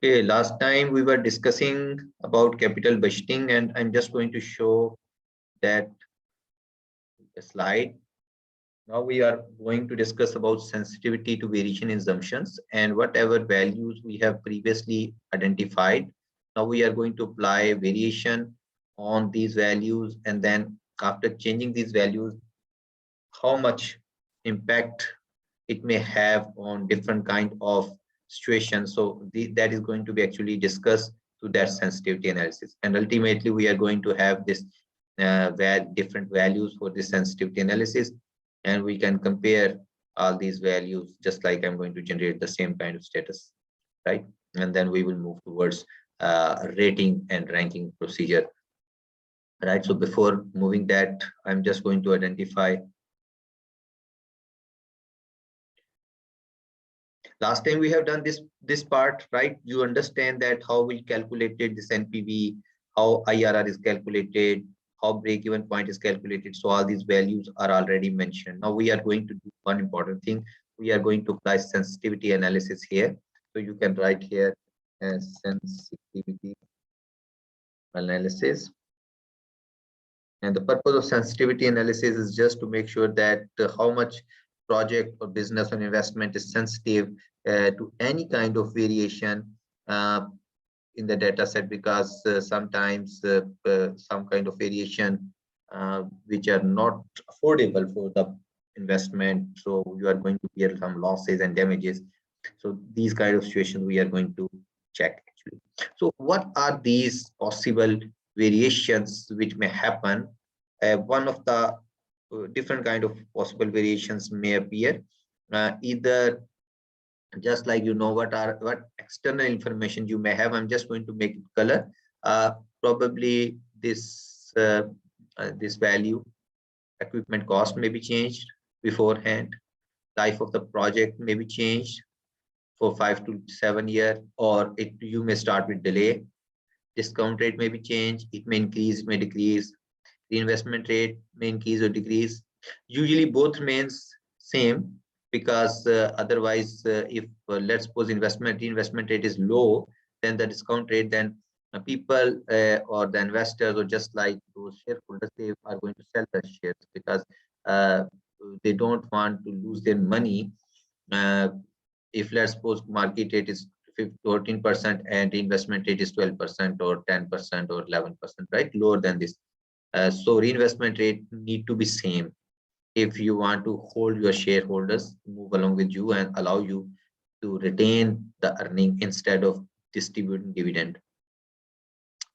Okay, last time we were discussing about capital budgeting, and I'm just going to show that slide. Now we are going to discuss about sensitivity to variation in assumptions and whatever values we have previously identified. Now we are going to apply variation on these values, and then after changing these values, how much impact it may have on different kind of situations. So that is going to be actually discussed to that sensitivity analysis, and ultimately we are going to have this different values for this sensitivity analysis, and we can compare all these values, just like I'm going to generate the same kind of status, right? And then we will move towards rating and ranking procedure, right? So before moving that, I'm just going to identify. Last time we have done this part, right? You understand that how we calculated this NPV, how IRR is calculated, how break-even point is calculated. So all these values are already mentioned. Now we are going to do one important thing. We are going to apply sensitivity analysis here. So you can write here as sensitivity analysis. And the purpose of sensitivity analysis is just to make sure that how much project or business or investment is sensitive to any kind of variation in the data set, because sometimes some kind of variation which are not affordable for the investment, so you are going to bear some losses and damages. So these kind of situations we are going to check actually. So what are these possible variations which may happen? One of the different kind of possible variations may appear, either just like what external information you may have. I'm just going to make it color. Probably this this value, equipment cost may be changed beforehand, life of the project may be changed for 5 to 7 years, or you may start with delay. Discount rate may be changed, it may increase, may decrease. The investment rate may increase or decrease. Usually both remains same, because otherwise if let's suppose investment rate is low, then the discount rate, then people or the investors, or just like those shareholders, they are going to sell the shares, because they don't want to lose their money. If let's suppose market rate is 14% and investment rate is 12% or 10% or 11%, right, lower than this. So reinvestment rate need to be same if you want to hold your shareholders move along with you and allow you to retain the earning instead of distributing dividend.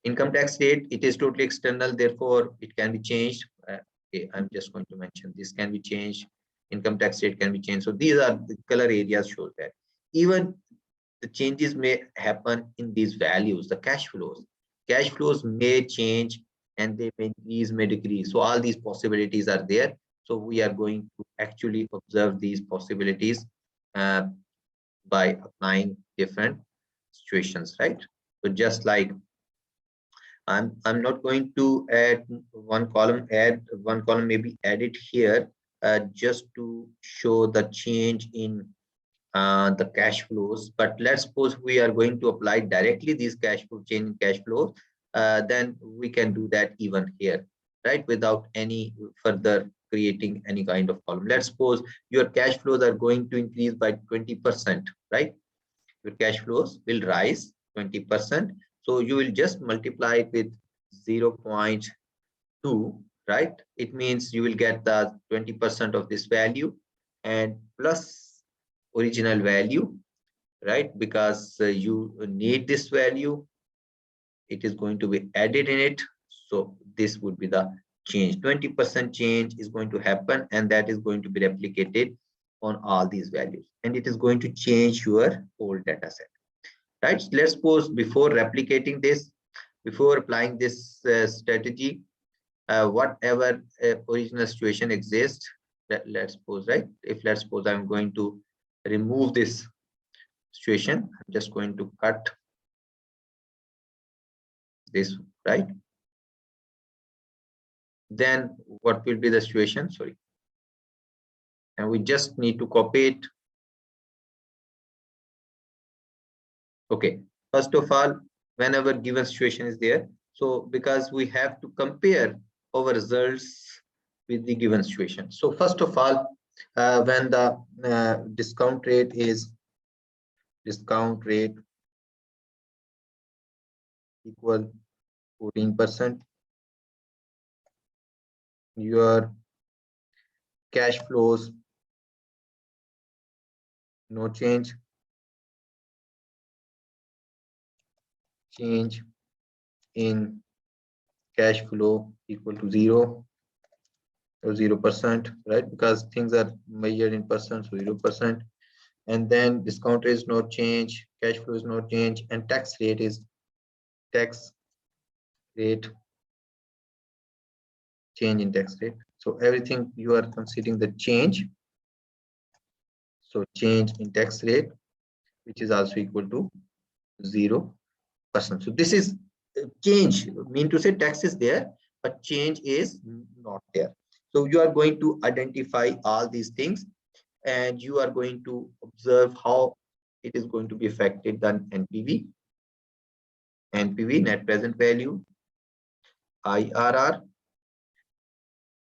Income tax rate, it is totally external, therefore it can be changed. Okay, I'm just going to mention this can be changed. Income tax rate can be changed. So these are the color areas, show that even the changes may happen in these values. The cash flows may change, and they may increase, may decrease. So all these possibilities are there. So we are going to actually observe these possibilities by applying different situations, right? So just like I'm not going to add one column, may be added here just to show the change in the cash flows. But let's suppose we are going to apply directly these cash flow, change in cash flows, then we can do that even here, right, without any further creating any kind of column. Let's suppose your cash flows are going to increase by 20%, right? Your cash flows will rise 20%. So you will just multiply it with 0.2, right? It means you will get the 20% of this value and plus original value, right? Because you need this value, it is going to be added in it. So this would be the change. 20% change is going to happen, and that is going to be replicated on all these values, and it is going to change your whole data set, right? Let's suppose before replicating this, before applying this strategy, whatever original situation exists, let's suppose, right? If let's suppose I'm going to remove this situation, I'm just going to cut this, right? Then what will be the situation? Sorry. And we just need to copy it. Okay. First of all, whenever given situation is there, so because we have to compare our results with the given situation. So first of all, when the discount rate equal 14%, your cash flows no change in cash flow equal to 0 or 0%, right? Because things are measured in percent, so 0%. And then discount rate is no change, cash flow is no change, and tax rate change in tax rate. So everything you are considering the change. So change in tax rate, which is also equal to 0%. So this is change, mean to say tax is there, but change is not there. So you are going to identify all these things, and you are going to observe how it is going to be affected on NPV, net present value, IRR,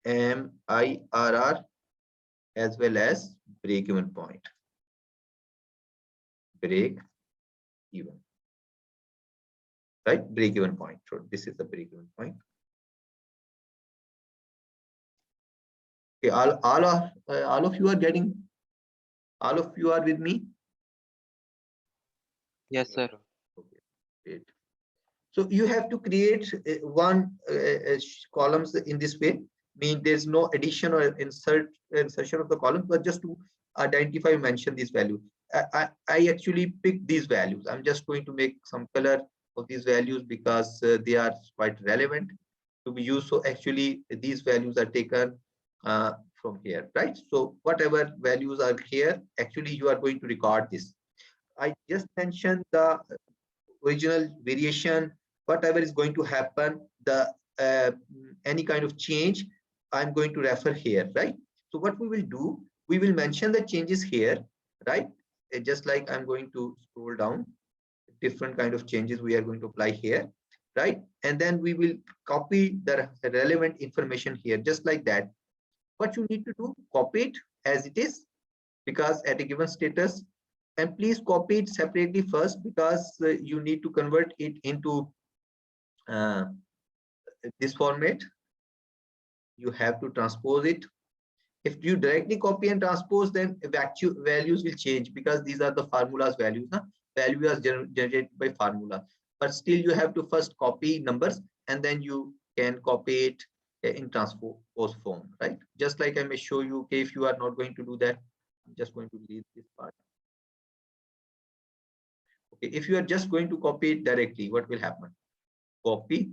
MIRR, as well as break even point. Break even, right? Break even point. So this is the break even point. Okay, all of you are getting, all of you are with me? Yes, sir. Okay, great. So you have to create one columns in this way. Mean there's no addition or insertion of the column, but just to identify, mention this value. I actually picked these values. I'm just going to make some color of these values because they are quite relevant to be used. So actually these values are taken from here, right? So whatever values are here, actually you are going to record this. I just mentioned the original variation, whatever is going to happen, the any kind of change, I'm going to refer here, right? So what we will do, we will mention the changes here, right? Just like I'm going to scroll down, different kind of changes we are going to apply here, right? And then we will copy the relevant information here, just like that. What you need to do, copy it as it is, because at a given status, and please copy it separately first, because you need to convert it into this format. You have to transpose it. If you directly copy and transpose, then values will change, because these are the formulas values. Value is generated by formula, but still you have to first copy numbers, and then you can copy it in transpose form, right? Just like I may show you. Okay, if you are not going to do that, I'm just going to leave this part. Okay, if you are just going to copy it directly, what will happen? Copy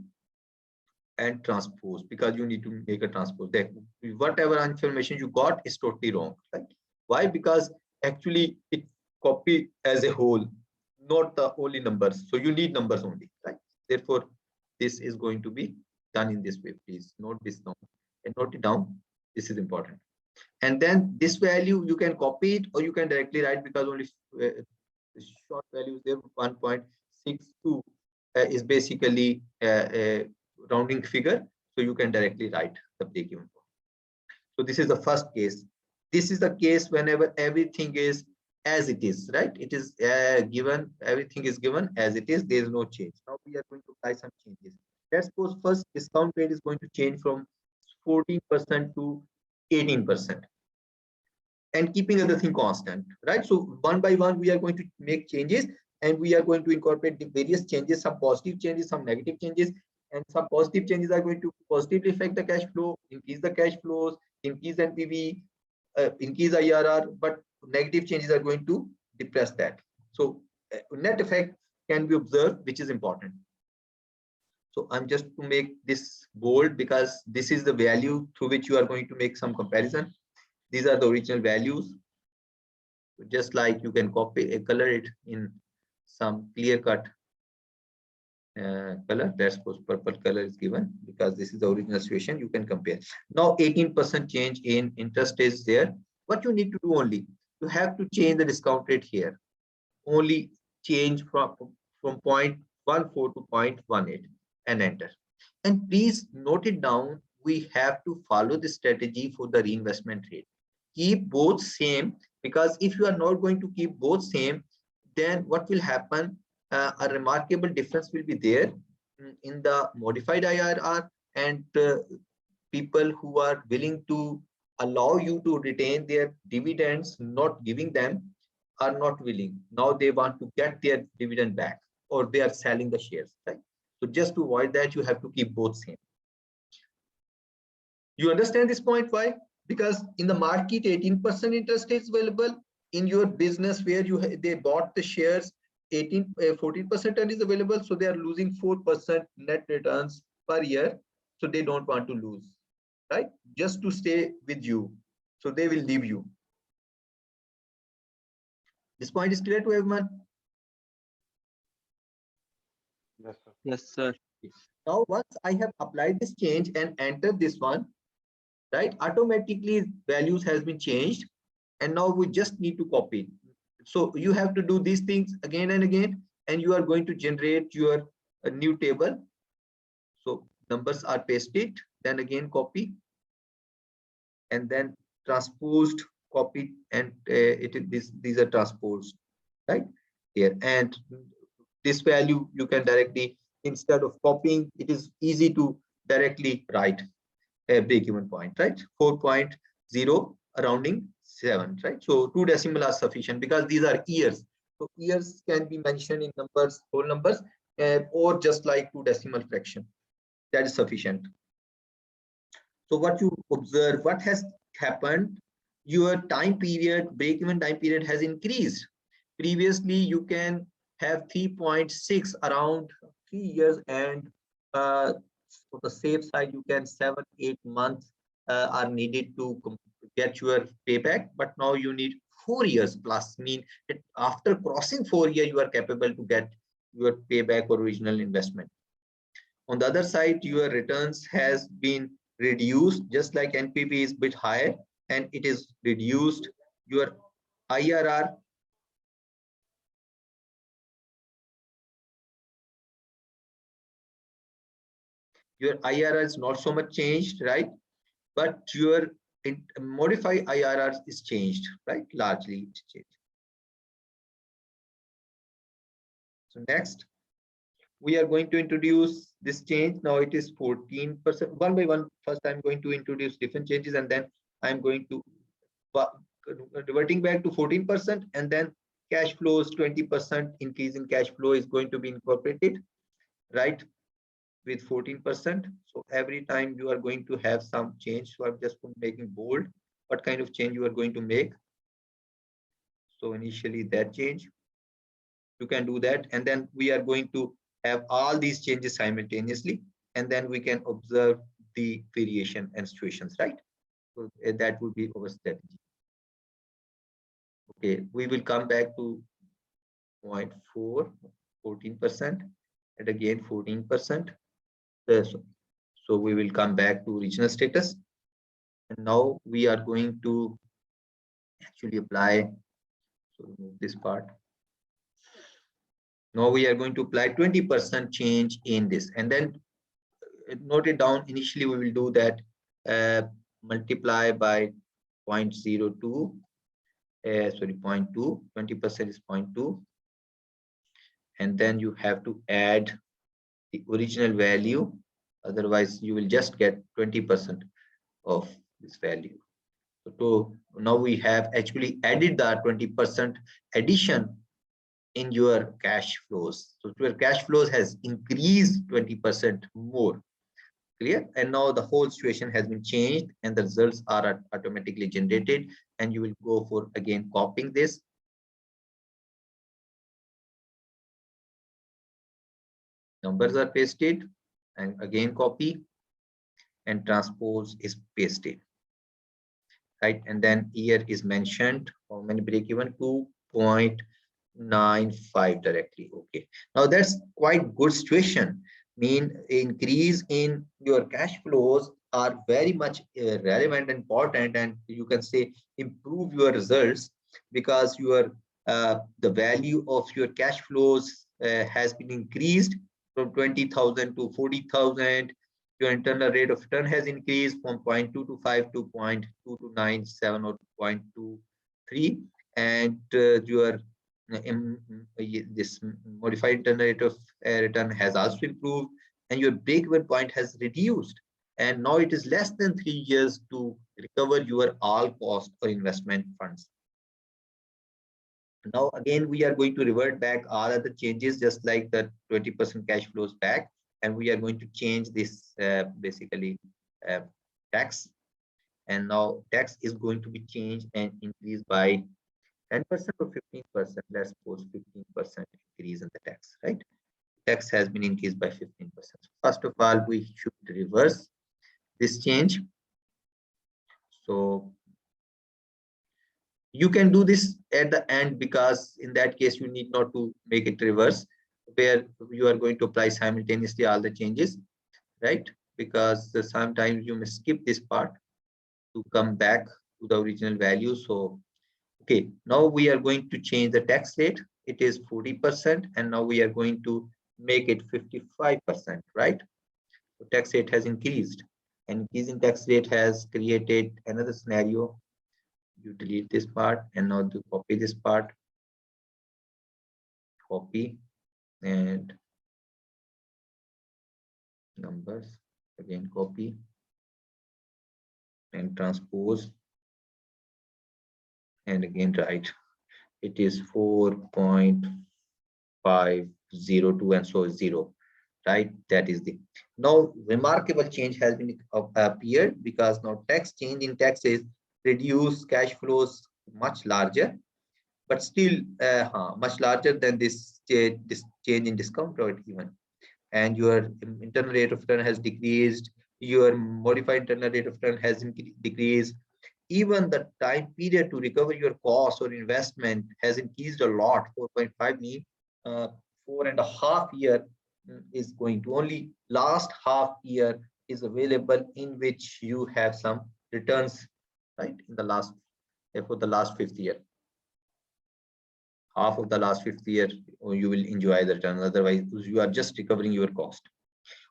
and transpose, because you need to make a transpose. That whatever information you got is totally wrong, right? Why? Because actually it copy as a whole, not the only numbers. So you need numbers only, right? Therefore, this is going to be done in this way. Please note this down and note it down. This is important. And then this value you can copy it, or you can directly write, because only short value is there. 1.62 is basically a rounding figure, so you can directly write the break-even point. So this is the first case. This is the case whenever everything is as it is, right? It is given, everything is given as it is, there is no change. Now we are going to apply some changes. Let's suppose first discount rate is going to change from 14% to 18%, and keeping other thing constant, right? So one by one we are going to make changes, and we are going to incorporate the various changes, some positive changes, some negative changes. And some positive changes are going to positively affect the cash flow, increase the cash flows, increase NPV, increase IRR, but negative changes are going to depress that. So net effect can be observed, which is important. So I'm just to make this bold, because this is the value through which you are going to make some comparison. These are the original values. Just like you can copy, color it in some clear cut color. That's suppose purple color is given, because this is the original situation. You can compare. Now 18% change in interest is there. What you need to do, only you have to change the discount rate here. Only change from 0.14 to 0.18 and enter. And please note it down. We have to follow the strategy for the reinvestment rate. Keep both same, because if you are not going to keep both same, then what will happen? A remarkable difference will be there in the modified IRR, and people who are willing to allow you to retain their dividends, not giving them, are not willing. Now they want to get their dividend back, or they are selling the shares, right? So just to avoid that, you have to keep both same. You understand this point? Why? Because in the market, 18% interest is available. In your business where they bought the shares, 14% is available. So they are losing 4% net returns per year. So they don't want to lose, right? Just to stay with you. So they will leave you. This point is clear to everyone? Yes, sir. Yes, sir. Now, once I have applied this change and entered this one, right, automatically values has been changed, and now we just need to copy. So you have to do these things again and again, and you are going to generate your new table. So numbers are pasted, then again copy, and then transposed, copy, and these are transposed right here. And this value you can directly, instead of copying, it is easy to directly write a break-even point, right? 4.0 rounding 7, right? So 2 decimal are sufficient because these are years. So years can be mentioned in numbers, whole numbers, or just like 2 decimal fraction. That is sufficient. So what you observe, what has happened, your time period, break-even time period has increased. Previously, you can have 3.6 around 3 years, and for the safe side, you can 7-8 months are needed to get your payback. But now you need 4 years plus, mean that after crossing 4 years, you are capable to get your payback or original investment. On the other side, your returns has been reduced, just like NPV is a bit higher and it is reduced. Your IRR, is not so much changed, right? But your modified IRR is changed, right? Largely it's changed. So next, we are going to introduce this change. Now it is 14%. One by one, first I'm going to introduce different changes, and then I'm going to reverting back to 14%, and then cash flows 20% increase in cash flow is going to be incorporated, right, with 14%. So every time you are going to have some change. So I'm just making bold what kind of change you are going to make. So initially that change, you can do that, and then we are going to have all these changes simultaneously, and then we can observe the variation and situations, right? So that would be our strategy. Okay, we will come back to 0.4, 14%, and again 14%. So we will come back to regional status, and now we are going to actually apply. So remove this part. Now we are going to apply 20% change in this, and then note it down. Initially, we will do that multiply by 0.02. Sorry, 0.2. 20% is 0.2, and then you have to add the original value. Otherwise, you will just get 20% of this value. So now we have actually added the 20% addition in your cash flows. So your cash flows has increased 20% more. Clear? And now the whole situation has been changed, and the results are automatically generated, and you will go for again copying this. Numbers are pasted, and again copy, and transpose is pasted, right? And then here is mentioned how many break even, 2.95 directly. Okay, now that's quite good situation. Mean increase in your cash flows are very much relevant and important, and you can say improve your results, because your the value of your cash flows has been increased from 20,000 to 40,000. Your internal rate of return has increased from 0.225 to 0.2297 or 0.23, and your this modified internal rate of return has also improved, and your break-even point has reduced, and now it is less than 3 years to recover your all cost or investment funds. Now again we are going to revert back all other changes, just like the 20% cash flows back, and we are going to change this basically tax, and now tax is going to be changed and increased by 10% or 15%. Let's suppose 15% increase in the tax, right? Tax has been increased by 15%. First of all, we should reverse this change. So you can do this at the end, because in that case you need not to make it reverse, where you are going to apply simultaneously all the changes, right? Because sometimes you may skip this part to come back to the original value. So okay, now we are going to change the tax rate. It is 40%, and now we are going to make it 55%, right? So tax rate has increased, and increasing tax rate has created another scenario. You delete this part, and now to copy this part, copy, and numbers, again copy and transpose, and again write. It is 4.502, and so 0, right? That is the now remarkable change has been appeared, because now tax change in taxes reduce cash flows much larger, but still much larger than this change in discount rate even, and your internal rate of return has decreased, your modified internal rate of return has decreased, even the time period to recover your cost or investment has increased a lot. 4.5 mean 4.5 year is going to only last half year is available, in which you have some returns, right? In the last, for the last fifth year, half of the last fifth year, you will enjoy the return. Otherwise, you are just recovering your cost.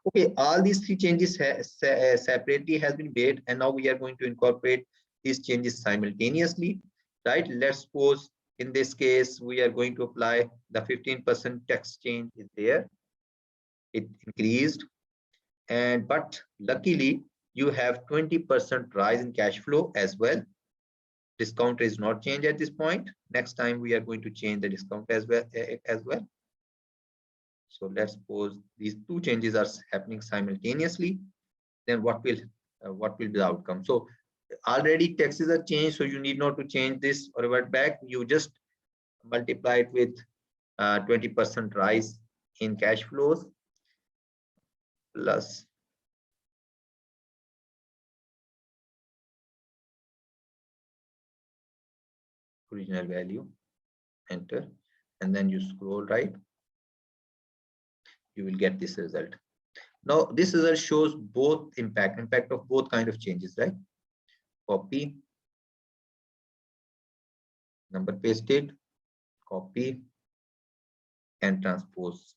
Okay, all these three changes separately has been made, and now we are going to incorporate these changes simultaneously, right? Let's suppose in this case we are going to apply the 15% tax change is there. It increased, and but luckily you have 20% rise in cash flow as well. Discount is not changed at this point. Next time we are going to change the discount as well. So let's suppose these two changes are happening simultaneously. Then what will be the outcome? So already taxes are changed, so you need not to change this or revert back. You just multiply it with 20% rise in cash flows plus original value, enter, and then you scroll right, you will get this result. Now this result shows both impact of both kind of changes, right? Copy, number pasted, copy, and transpose,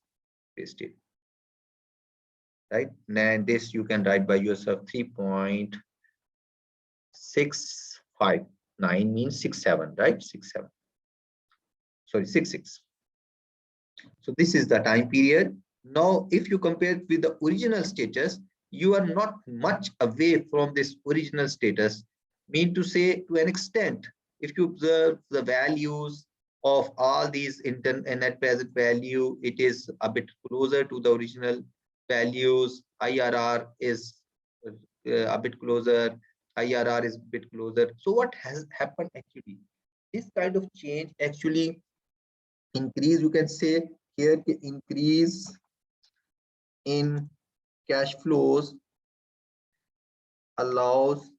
paste it, right? And this you can write by yourself. 3.659 means 67, right? 67, sorry, 66. So this is the time period. Now if you compare it with the original status, you are not much away from this original status. Mean to say, to an extent, if you observe the values of all these net present value, it is a bit closer to the original values. IRR is a bit closer, IRR is a bit closer. So what has happened actually? This kind of change actually increase, you can say here, the increase in cash flows allows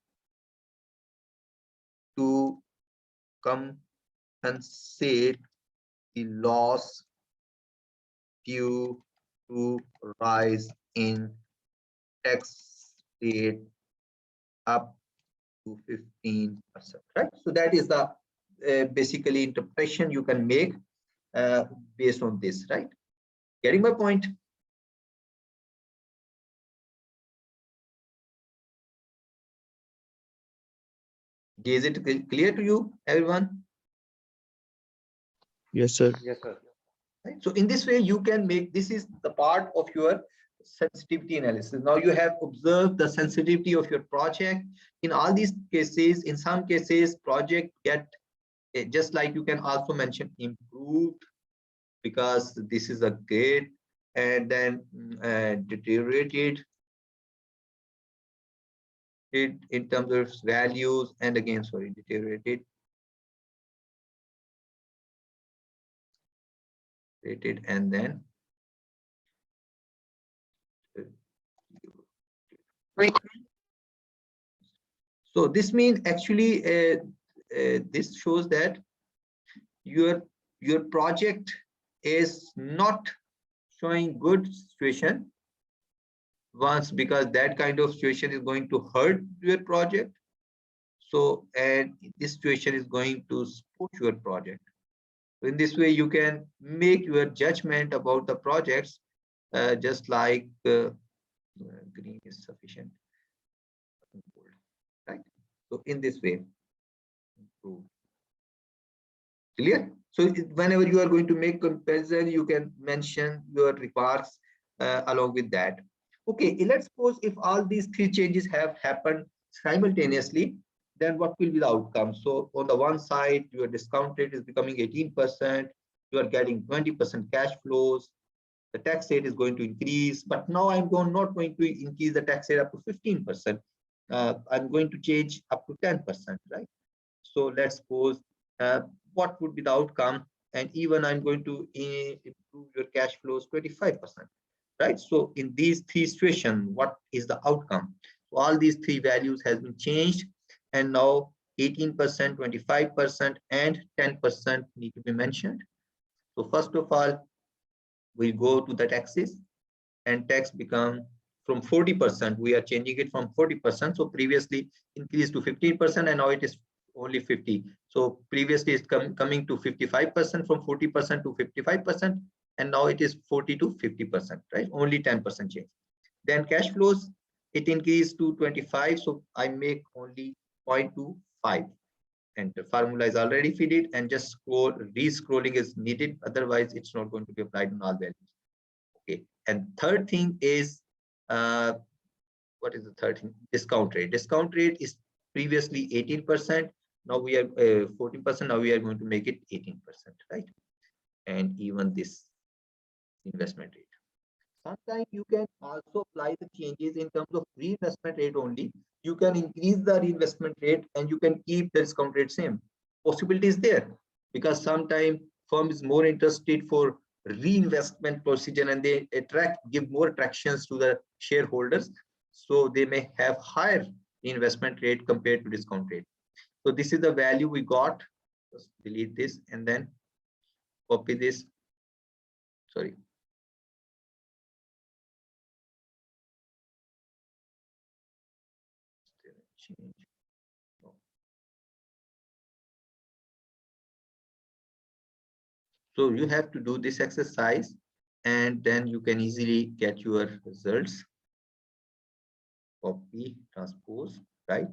to compensate the loss due to rise in tax rate up to 15%, right? So that is the basically interpretation you can make based on this, right? Getting my point? Is it clear to you, everyone? Yes, sir. Yes, sir. Right? So in this way, you can make, this is the part of your sensitivity analysis. Now you have observed the sensitivity of your project. In all these cases, in some cases, project get, just like you can also mention improved, because this is a great, and then deteriorated it in terms of values, and again, sorry, deteriorated, rated, and then so this means actually this shows that your project is not showing good situation once, because that kind of situation is going to hurt your project. So, and this situation is going to support your project. So in this way, you can make your judgment about the projects, just like green is sufficient, right? So in this way, clear. So whenever you are going to make comparison, you can mention your remarks along with that. Okay, let's suppose if all these three changes have happened simultaneously, then what will be the outcome? So on the one side, your discount rate is becoming 18%, you are getting 20% cash flows, the tax rate is going to increase, but now I'm not going to increase the tax rate up to 15%. I'm going to change up to 10%, right? So let's suppose what would be the outcome, and even I'm going to improve your cash flows 25%, right? So in these three situations, what is the outcome? So all these three values has been changed, and now 18%, 25%, and 10% need to be mentioned. So first of all, we go to the taxes, and tax become from 40%, we are changing it from 40%. So previously increased to 15%, and now it is only 50. So previously it's coming to 55%, from 40% to 55%, and now it is 40 to 50%, right? Only 10% change. Then cash flows, it increased to 25, so I make only 0.25, and the formula is already fed it, and just scroll, re-scrolling is needed, otherwise it's not going to be applied on all values. Okay, and third thing is what is the third thing? Discount rate. Discount rate is previously 18%. Now we are 14%. Now we are going to make it 18%, right? And even this investment rate. Sometimes you can also apply the changes in terms of reinvestment rate only. You can increase the reinvestment rate and you can keep the discount rate same. Possibility is there, because sometimes firm is more interested for reinvestment procedure, and they give more attractions to the shareholders, so they may have higher investment rate compared to discount rate. So this is the value we got. Just delete this and then copy this. Sorry. Change. So you have to do this exercise, and then you can easily get your results. Copy, transpose, right?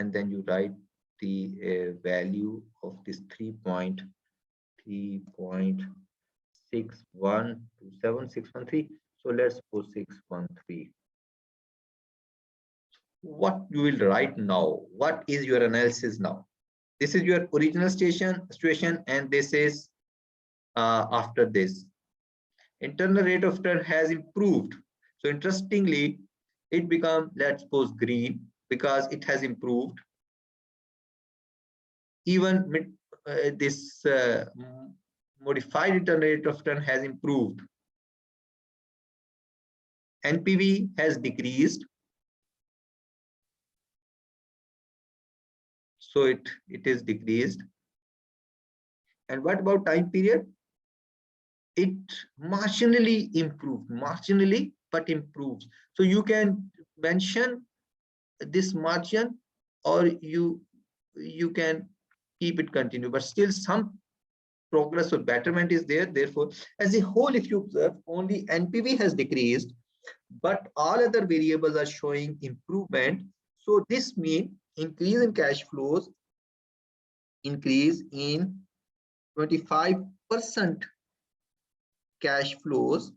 And then you write the value of this 3.6127613. So let's suppose 613. What you will write now? What is your analysis now? This is your original situation, and this is after this. Internal rate of return has improved. So interestingly, it become, let's suppose, green, because it has improved. Even this modified internal rate of return has improved. NPV has decreased. So it is decreased. And what about time period? It marginally improved, marginally, but improves. So you can mention this margin, or you can keep it continue, but still some progress or betterment is there. Therefore, as a whole, if you observe, only NPV has decreased, but all other variables are showing improvement. So this means increase in cash flows, increase in 25% cash flows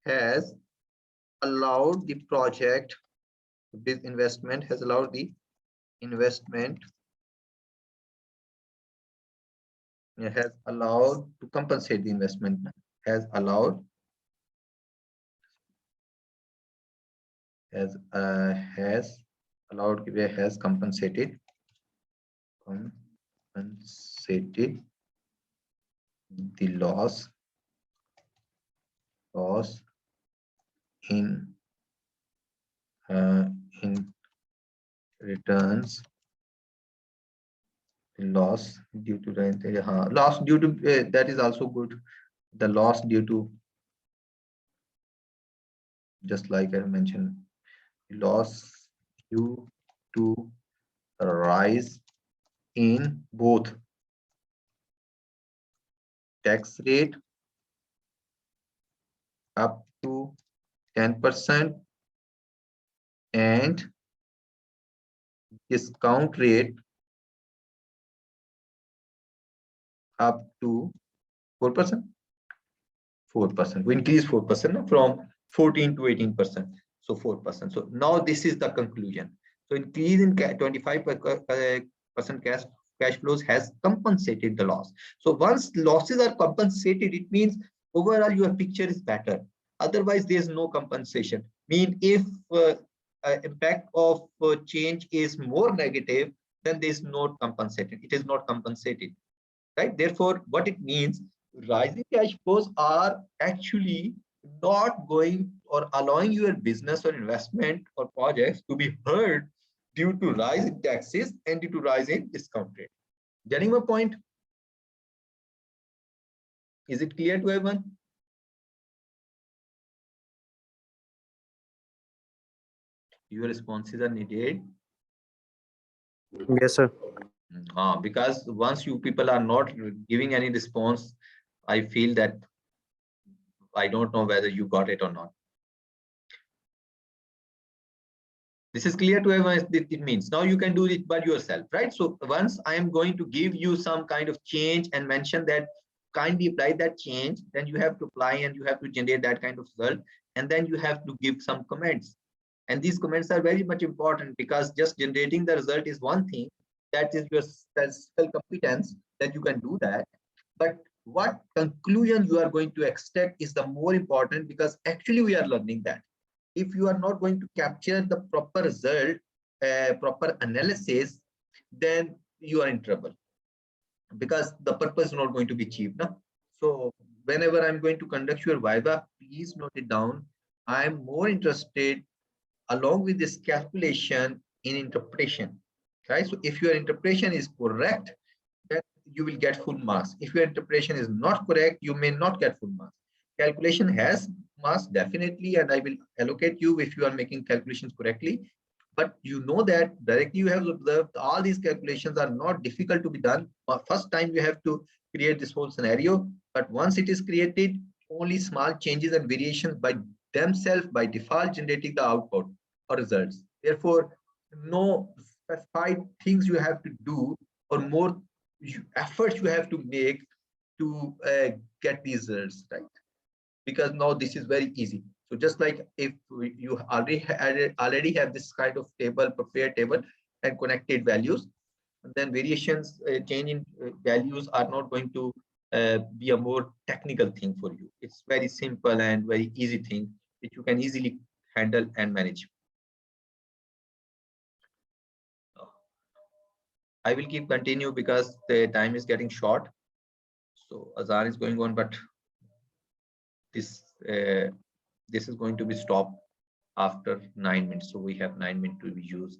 has allowed the project, this investment has allowed the investment, has allowed to compensate the investment, has allowed, has allowed, has compensated the loss in in returns, loss due to the loss due to that is also good. The loss due to, just like I mentioned, loss due to rise in both tax rate up to 10% and discount rate up to 4%. 4%. We increase 4% from 14 to 18%. So 4%. So now this is the conclusion. So increase in 25% cash flows has compensated the loss. So once losses are compensated, it means overall your picture is better. Otherwise, there's no compensation. Mean if impact of change is more negative, then there's not compensated. It is not compensated, right? Therefore, what it means, rising cash flows are actually not going or allowing your business or investment or projects to be hurt due to rise in taxes and due to rise in discount rate. Getting my point? Is it clear to everyone? Your responses are needed. Yes, sir. Because once you people are not giving any response, I feel that I don't know whether you got it or not. This is clear to everyone. It means now you can do it by yourself, right? So once I am going to give you some kind of change and mention that kindly apply that change, then you have to apply and you have to generate that kind of result, and then you have to give some comments. And these comments are very much important, because just generating the result is one thing, that is your self competence, that you can do that. But what conclusion you are going to extract is the more important, because actually we are learning that. If you are not going to capture the proper result, proper analysis, then you are in trouble, because the purpose is not going to be achieved. No? So whenever I'm going to conduct your viva, please note it down. I'm more interested, along with this calculation, in interpretation. Right? So if your interpretation is correct, then you will get full marks. If your interpretation is not correct, you may not get full marks. Calculation has marks definitely, and I will allocate you if you are making calculations correctly. But you know that directly you have observed all these calculations are not difficult to be done. First time you have to create this whole scenario, but once it is created, only small changes and variations by themselves by default generating the output or results. Therefore, no specified things you have to do, or more efforts you have to make to get these results, right? Because now this is very easy. So just like if you already have this kind of table, prepared table and connected values, then variations, change in values are not going to be a more technical thing for you. It's very simple and very easy thing which you can easily handle and manage. I will keep continue because the time is getting short. So Azan is going on, but this this is going to be stopped after 9 minutes. So we have 9 minutes to be used.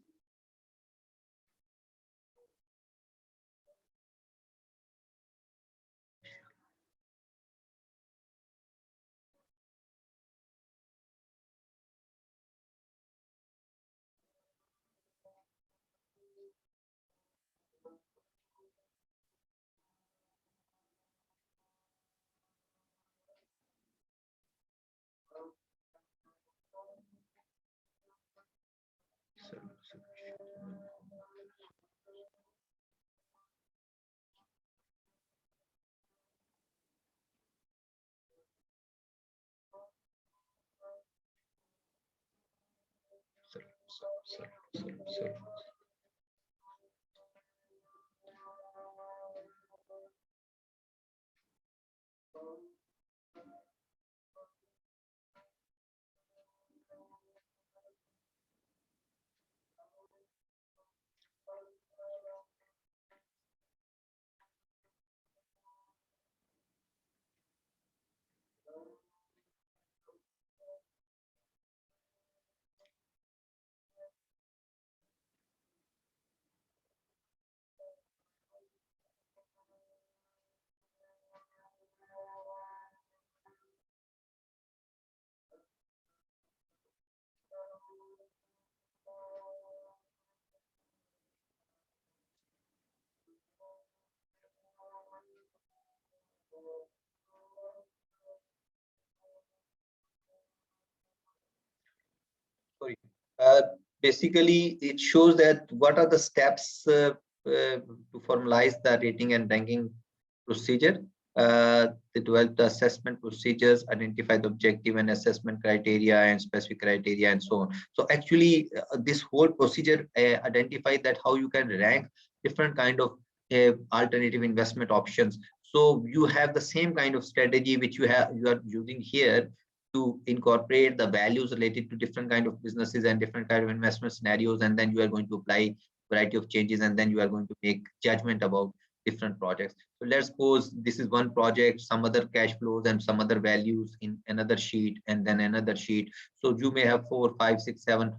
Sorry. Basically, it shows that what are the steps to formalize the rating and ranking procedure. They develop the assessment procedures, identify the objective and assessment criteria and specific criteria, and so on. So actually, this whole procedure identify that how you can rank different kind of alternative investment options. So you have the same kind of strategy which you are using here to incorporate the values related to different kind of businesses and different kind of investment scenarios, and then you are going to apply variety of changes, and then you are going to make judgment about different projects. So let's suppose this is one project, some other cash flows and some other values in another sheet, and then another sheet. So you may have 4, 5, 6, 7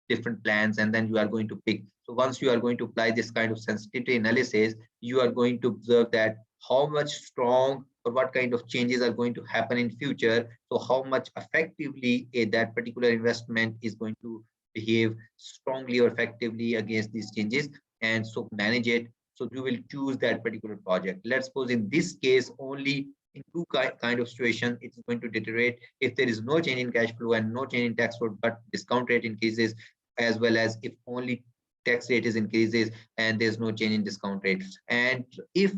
different plans, and then you are going to pick. So once you are going to apply this kind of sensitivity analysis, you are going to observe that how much strong or what kind of changes are going to happen in future. So how much effectively that particular investment is going to behave strongly or effectively against these changes, and so manage it. So you will choose that particular project. Let's suppose in this case, only in two kind of situation, it's going to deteriorate if there is no change in cash flow and no change in tax load, but discount rate increases, as well as if only tax rate is increases and there's no change in discount rates. And if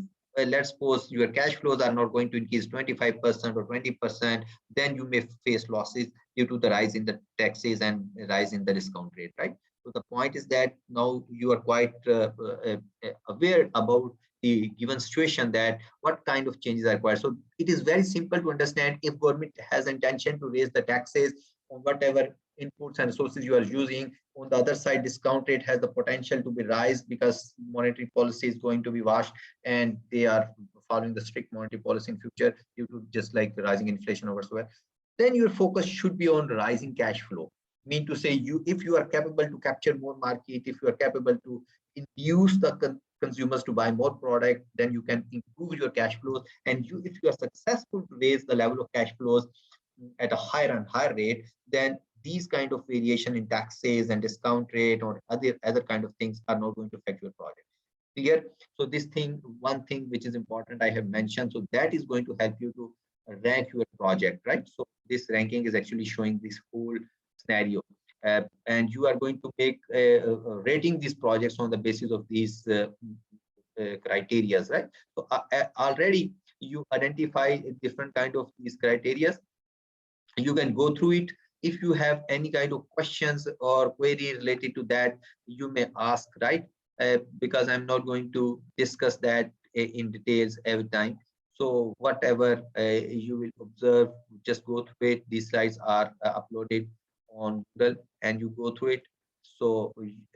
let's suppose your cash flows are not going to increase 25% or 20%, then you may face losses due to the rise in the taxes and rise in the discount rate, right? So the point is that now you are quite aware about the given situation, that what kind of changes are required. So it is very simple to understand. If government has intention to raise the taxes on whatever inputs and sources you are using, on the other side, discount rate has the potential to be raised because monetary policy is going to be washed, and they are following the strict monetary policy in future due to just like the rising inflation or whatsoever. Then your focus should be on rising cash flow. Mean to say, if you are capable to capture more market, if you are capable to induce the consumers to buy more product, then you can improve your cash flows. And if you are successful to raise the level of cash flows at a higher and higher rate, then these kind of variation in taxes and discount rate or other kind of things are not going to affect your project. Clear? So this thing, one thing which is important, I have mentioned, so that is going to help you to rank your project, right? So this ranking is actually showing this whole scenario, and you are going to make rating these projects on the basis of these criteria, right? So already you identify different kind of these criteria. You can go through it. If you have any kind of questions or query related to that, you may ask, right? Because I'm not going to discuss that in details every time. So whatever you will observe, just go through it. These slides are uploaded on Google, and you go through it. So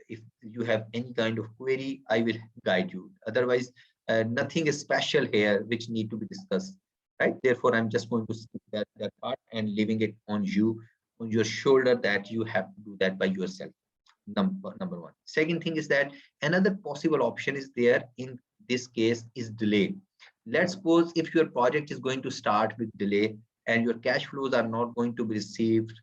if you have any kind of query, I will guide you. Otherwise, nothing is special here which need to be discussed, right? Therefore, I'm just going to skip that part and leaving it on you, on your shoulder, that you have to do that by yourself. Number one. Second thing is that another possible option is there in this case is delay. Let's suppose if your project is going to start with delay and your cash flows are not going to be received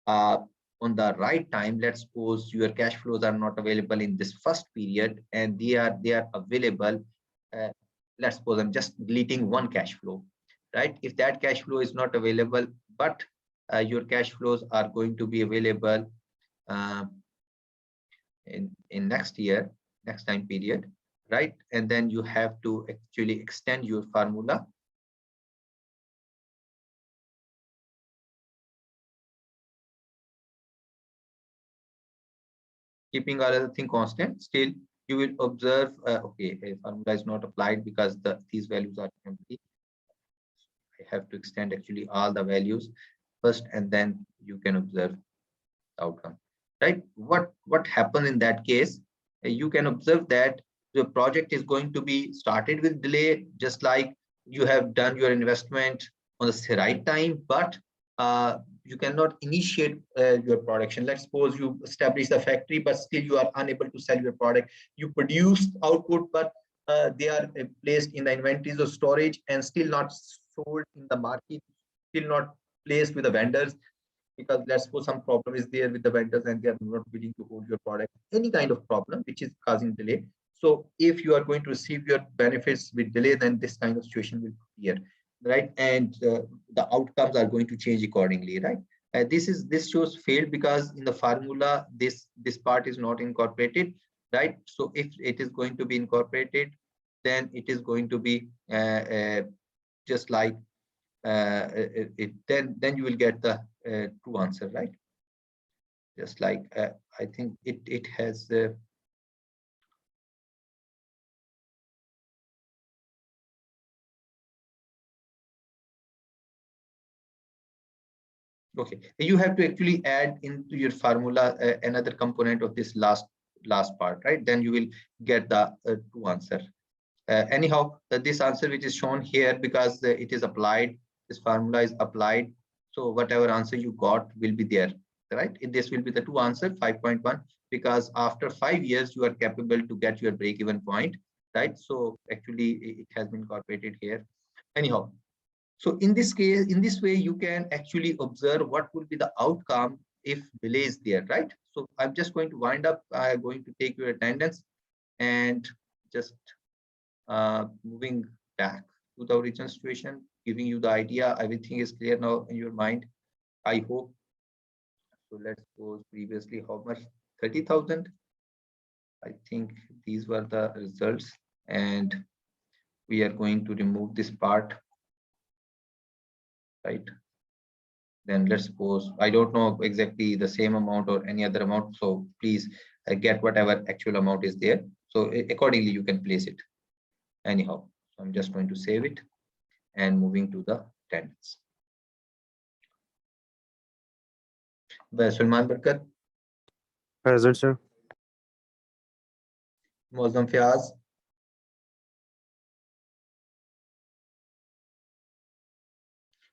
uh, on the right time. Let's suppose your cash flows are not available in this first period, and they are available. Uh, let's suppose I'm just deleting one cash flow, right? If that cash flow is not available, but your cash flows are going to be available uh, in next year, next time period, right? And then you have to actually extend your formula. keeping all other thing constant, still you will observe, okay, a formula is not applied because these values are empty. I have to extend actually all the values first, and then you can observe the outcome, right? What happens in that case? You can observe that the project is going to be started with delay, just like you have done your investment on the right time, but you cannot initiate your production. Let's suppose you establish the factory, but still you are unable to sell your product. You produce output, but they are placed in the inventories or storage and still not sold in the market, still not placed with the vendors, because let's suppose some problem is there with the vendors and they are not willing to hold your product, any kind of problem which is causing delay. So if you are going to receive your benefits with delay, then this kind of situation will appear, right? And the outcomes are going to change accordingly, right? This shows failed because in the formula this part is not incorporated, right? So if it is going to be incorporated, then it is going to be just like then you will get the true answer, right? Just like I think it has okay, you have to actually add into your formula another component of this last part, right? Then you will get the true answer. Anyhow, this answer which is shown here, because it is applied, this formula is applied, so whatever answer you got will be there, right? This will be the true answer, 5.1, because after 5 years you are capable to get your break-even point, right? So actually it has been incorporated here. Anyhow, so in this case, in this way, you can actually observe what will be the outcome if delay is there, right? So I'm just going to wind up. I'm going to take your attendance and just moving back to the original situation, giving you the idea. Everything is clear now in your mind, I hope. So let's suppose previously how much? 30,000. I think these were the results, and we are going to remove this part, right? Then let's suppose, I don't know exactly the same amount or any other amount. So please get whatever actual amount is there. So accordingly, you can place it anyhow. So I'm just going to save it and moving to the attendance. Sulman Barkat, Present, sir. Mozam Fiaz,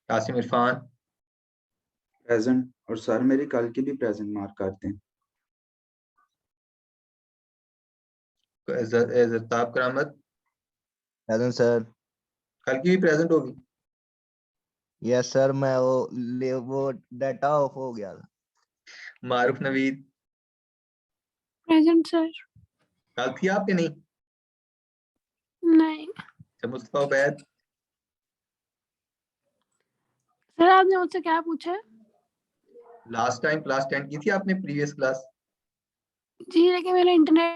Qasim Irfan, present. और sir मेरी कल की भी present mark करते हैं। जरताब करामत, present sir. कल की भी प्रेजेंट होगी? यस सर, मैं वो डाटा ऑफ हो गया था। मारूफ नवीद, प्रेजेंट सर। कल थी आपके नहीं? नहीं मुस्तफा उबैद, सर आपने मुझसे क्या पूछा है? लास्ट टाइम क्लास 10 की थी आपने, प्रीवियस क्लास? जी लेकिन मेरा इंटरनेट